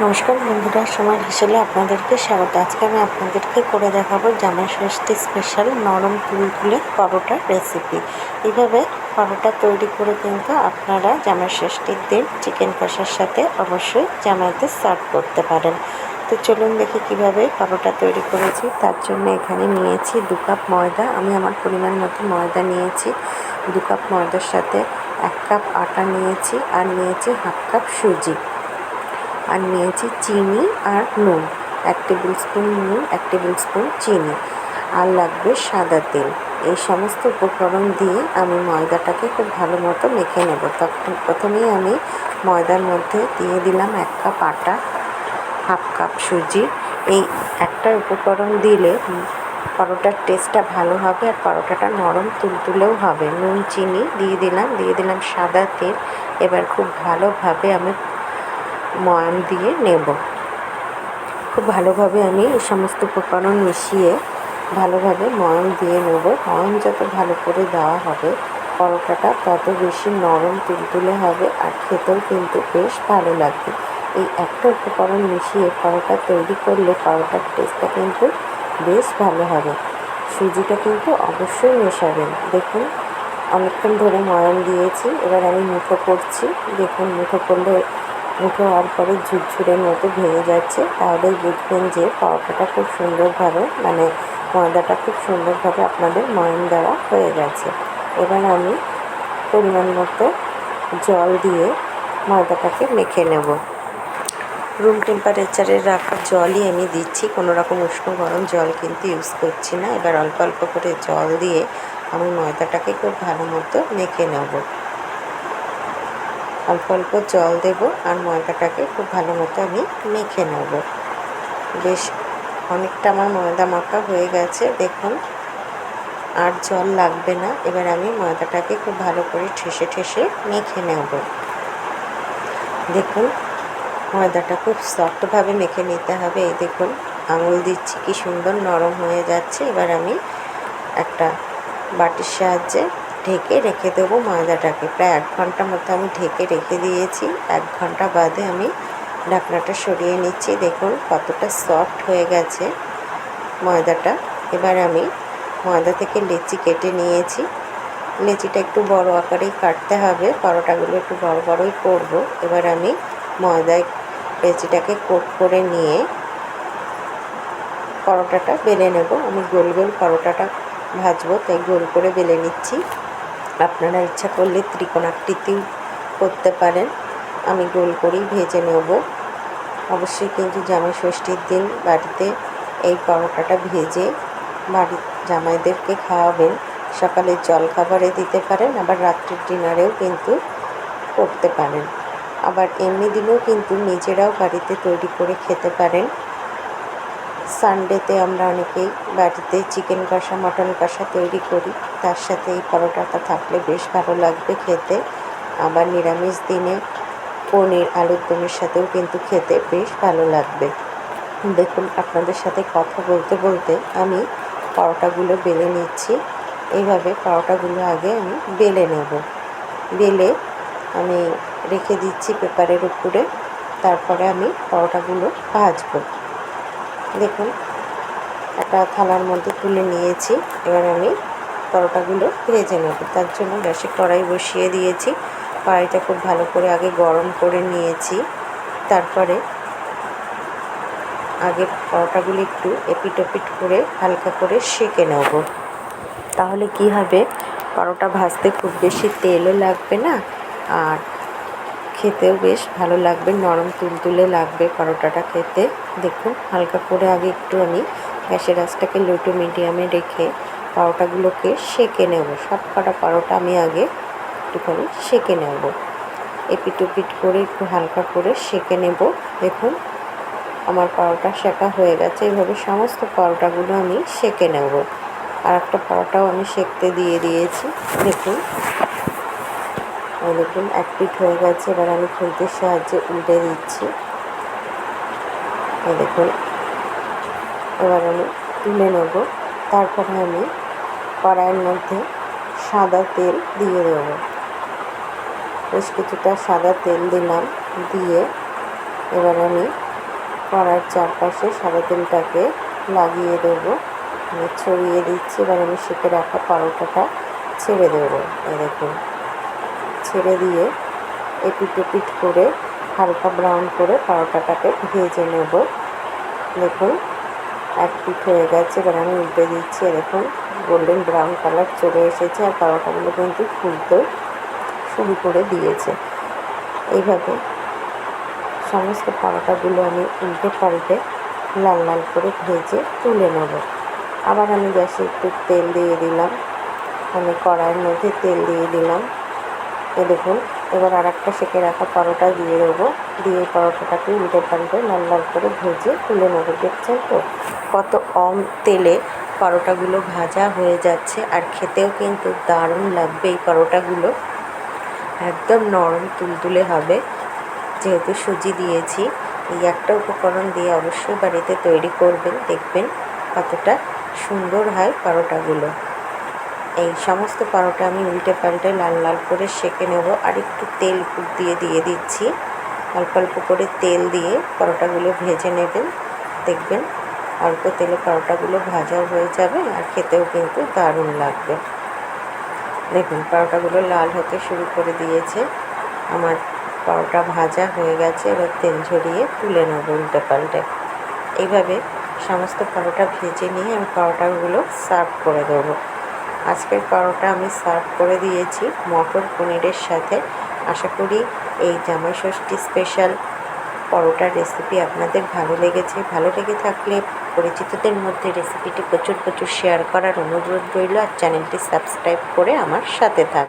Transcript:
নমস্কার বন্ধুরা, সময় হিসেবে আপনাদেরকে স্বাগত। আজকে আমি আপনাদেরকে করে দেখাবো জামাই ষষ্ঠী স্পেশাল নরম তুলতুলে পরোটার রেসিপি। এইভাবে পরোটা তৈরি করে কিন্তু আপনারা জামাই ষষ্ঠীর দিন চিকেন কষার সাথে অবশ্যই জামাইদের সার্ভ করতে পারেন। তো চলুন দেখি কিভাবে পরোটা তৈরি করেছি। তার জন্য এখানে নিয়েছি 2 কাপ ময়দা। আমি আমার পরিমাণ মতো ময়দা নিয়েছি। 2 কাপ ময়দার সাথে 1 কাপ আটা নিয়েছি, আর নিয়েছি 1/2 কাপ সুজি, আর নিয়েছি চিনি আর নুন, 1 টেবিল স্পুন নুন, 1 টেবিল স্পুন চিনি, আর লাগবে সাদা তেল। এই সমস্ত উপকরণ দিয়ে আমি ময়দাটাকে খুব ভালো মতো মেখে নেব। তখন প্রথমেই আমি ময়দার মধ্যে দিয়ে দিলাম 1 কাপ আটা, 1/2 কাপ সুজি। এই একটা উপকরণ দিলে পরোটার টেস্টটা ভালো হবে আর পরোটাটা নরম তুলতুলেও হবে। নুন চিনি দিয়ে দিলাম সাদা তেল। এবার খুব ভালোভাবে আমি ময়াম দিয়ে নেব। খুব ভালোভাবে আমি এই সমস্ত উপকরণ মিশিয়ে ভালোভাবে ময়াম দিয়ে নেব। ময়াম যত ভালো করে দেওয়া হবে পরোটাটা তত বেশি নরম তুলতুলে হবে, আর খেতেও কিন্তু বেশ ভালো লাগবে। এই একটা উপকরণ মিশিয়ে পরোটা তৈরি করলে পরোটার টেস্টটা কিন্তু বেশ ভালো হবে। সুজিটা কিন্তু অবশ্যই মেশাবেন। দেখুন, অনেকক্ষণ ধরে ময়াম দিয়েছি, এবার আমি মুঠো করছি। দেখুন, মুঠো করলে মুঠো হওয়ার পরে ঝুরঝুরের মতো ভেঙে যাচ্ছে, তাহলেই বুঝবেন যে পরোটাটা খুব সুন্দরভাবে ময়দাটা খুব সুন্দরভাবে আপনাদের ময়াম দেওয়া হয়ে গেছে। এবার আমি পরিমাণ মতো জল দিয়ে ময়দাটাকে মেখে নেব। রুম টেম্পারেচারে রাখা জলই আমি দিচ্ছি, কোনো রকম উষ্ণ গরম জল কিন্তু ইউজ করছি না। এবার অল্প অল্প করে জল দিয়ে আমি ময়দাটাকে খুব ভালো মতো মেখে নেব। অল্প অল্প জল দেব আর ময়দাটাকে খুব ভালো মতো আমি মেখে নেব। বেশ অনেকটা আমার ময়দা মাখা হয়ে গেছে, দেখুন আর জল লাগবে না। এবার আমি ময়দাটাকে খুব ভালো করে ঠেসে ঠেসে মেখে নেব। দেখুন, ময়দাটা খুব সফটভাবে মেখে নিতে হবে। এই দেখুন, আঙুল দিচ্ছি কি সুন্দর নরম হয়ে যাচ্ছে। এবার আমি একটা বাটির সাহায্যে ঢেকে রেখে দেবো ময়দাটাকে। প্রায় 1 ঘন্টা মতো আমি ঢেকে রেখে দিয়েছি। 1 ঘন্টা বাদে আমি ঢাকনাটা সরিয়ে নিচ্ছি। দেখুন কতটা সফট হয়ে গেছে ময়দাটা। এবার আমি ময়দা থেকে লেচি কেটে নিয়েছি। লেচিটা একটু বড় আকারেই কাটতে হবে, পরোটাগুলো একটু বড় বড়ই করব। এবার আমি ময়দায় লেচিটাকে কোট করে নিয়ে পরোটাটা বেলে নেব। আমি গোল গোল পরোটাটা ভাজবো, তাই গোল করে বেলে নিচ্ছি। আপনারা ইচ্ছা করলে ত্রিকোণাকৃতিও করতে পারেন। আমি গোল করেই ভেজে নেব। অবশ্যই কিন্তু জামাই ষষ্ঠীর দিন বাড়িতে এই পরোটাটা ভেজে বাড়ির জামাইদেরকে খাওয়াবেন। সকালের জলখাবারে দিতে পারেন, আবার রাত্রির ডিনারেও কিন্তু করতে পারেন। আবার এমনি দিনেও কিন্তু নিজেরাও বাড়িতে তৈরি করে খেতে পারেন। সানডেতে আমরা অনেকেই বাড়িতে চিকেন কষা, মটন কষা তৈরি করি, তার সাথে এই পরোটাটা থাকলে বেশ ভালো লাগবে খেতে। আবার নিরামিষ দিনে পনির, আলুর দমের সাথেও কিন্তু খেতে বেশ ভালো লাগবে। দেখুন, আপনাদের সাথে কথা বলতে বলতে আমি পরোটাগুলো বেলে নিচ্ছি। এইভাবে পরোটাগুলো আগে আমি বেলে নেব। বেলে আমি রেখে দিচ্ছি পেপারের উপরে। তারপরে আমি পরোটাগুলো ভাজবো। দেখুন, একটা থালার মধ্যে তুলে নিয়েছি। এবার আমি পরোটাগুলো ভেজে নেব। তার জন্য গ্যাসে কড়াই বসিয়ে দিয়েছি। কড়াইটা খুব ভালো করে আগে গরম করে নিয়েছি। তারপরে আগে পরোটাগুলো একটু এপিট ওপিট করে হালকা করে সেঁকে নেব। তাহলে কি হবে, পরোটা ভাজতে খুব বেশি তেলও লাগবে না, আর খেতেও বেশ ভালো লাগবে, নরম তুলতুলে লাগবে পরোটাটা খেতে। দেখুন, হালকা করে আগে একটু আমি গ্যাসের আঁচটাকে লো টু মিডিয়ামে রেখে পরোটাগুলোকে সেঁকে নেব। সব কটা পরোটা আমি আগে একটুখানি সেঁকে নেব। এপিট ওপিট করে একটু হালকা করে সেঁকে নেব। দেখুন, আমার পরোটা সেঁকা হয়ে গেছে। এইভাবে সমস্ত পরোটাগুলো আমি সেঁকে নেব। আর একটা পরোটাও আমি সেঁকতে দিয়ে দিয়েছি। দেখুন, দেখুন এক পিঠ হয়ে গেছে। এবার আমি খুন্তির সাহায্যে উল্টে দিচ্ছি। দেখুন, এবার আমি তুলে নেব। তারপরে আমি কড়াইয়ের মধ্যে সাদা তেল দিয়ে দেবো। বেশ কিছুটা সাদা তেল দিলাম। দিয়ে এবার আমি কড়ার চারপাশে সাদা তেলটাকে লাগিয়ে দেবো, ছড়িয়ে দিচ্ছি। এবার আমি সেঁকে রাখা পরোটাটা ছেড়ে দেবো। এই দেখুন, ছেড়ে দিয়ে এপিট ওপিট করে হালকা ব্রাউন করে পরোটাটাকে ভেজে নেব। দেখুন এক পিঠ হয়ে গেছে, এবার আমি উল্টে দিচ্ছি। দেখুন গোল্ডেন ব্রাউন কালার চলে এসেছে আর পরোটাগুলো কিন্তু ফুলতেও শুরু করে দিয়েছে। এইভাবে সমস্ত পরোটাগুলো আমি উল্টে পাল্টে লাল লাল করে ভেজে তুলে নেব। আবার আমি গ্যাসে একটু তেল দিয়ে দিলাম, আমি কড়াইয়ের মধ্যে তেল দিয়ে দিলাম। দেখুন এবার আর একটা সেঁকে রাখা পরোটা দিয়ে দেবো, দিয়ে পরোটাটাকে উল্টে পাল্টে লাল লাল করে ভেজে তুলে নেবো। দেখছেন তো কত তেলে পরোটাগুলো ভাজা হয়ে যাচ্ছে, আর খেতেও কিন্তু দারুণ লাগবে। এই পরোটাগুলো একদম নরম তুলতুলে হবে, যেহেতু সুজি দিয়েছি। এই একটা উপকরণ দিয়ে অবশ্যই বাড়িতে তৈরি করবেন, দেখবেন কতটা সুন্দর হয় পরোটাগুলো। এই সমস্ত পরোটা আমি উল্টে পাল্টে লাল লাল করে সেঁকে নেব। আর একটু তেল দিয়ে দিচ্ছি, অল্প অল্প করে তেল দিয়ে পরোটাগুলো ভেজে নেবেন। দেখবেন অল্প তেলে পরোটাগুলো ভাজাও হয়ে যাবে আর খেতেও কিন্তু দারুণ লাগবে। দেখুন পরোটাগুলো লাল হতে শুরু করে দিয়েছে, আমার পরোটা ভাজা হয়ে গেছে। এবার তেল ঝরিয়ে তুলে নেব উল্টে পাল্টে। এইভাবে সমস্ত পরোটা ভেজে নিয়ে আমি পরোটাগুলো সার্ভ করে দেবো। আজকের পরোটা আমি সার্ভ করে দিয়েছি মটর পনিরের সাথে। আশা করি এই জামাই ষষ্ঠী স্পেশাল পরোটার রেসিপি আপনাদের ভালো লেগেছে। ভালো লেগে থাকলে পরিচিতদের মধ্যে রেসিপিটি প্রচুর শেয়ার করার অনুরোধ রইল, আর চ্যানেলটি সাবস্ক্রাইব করে আমার সাথে থাকুন।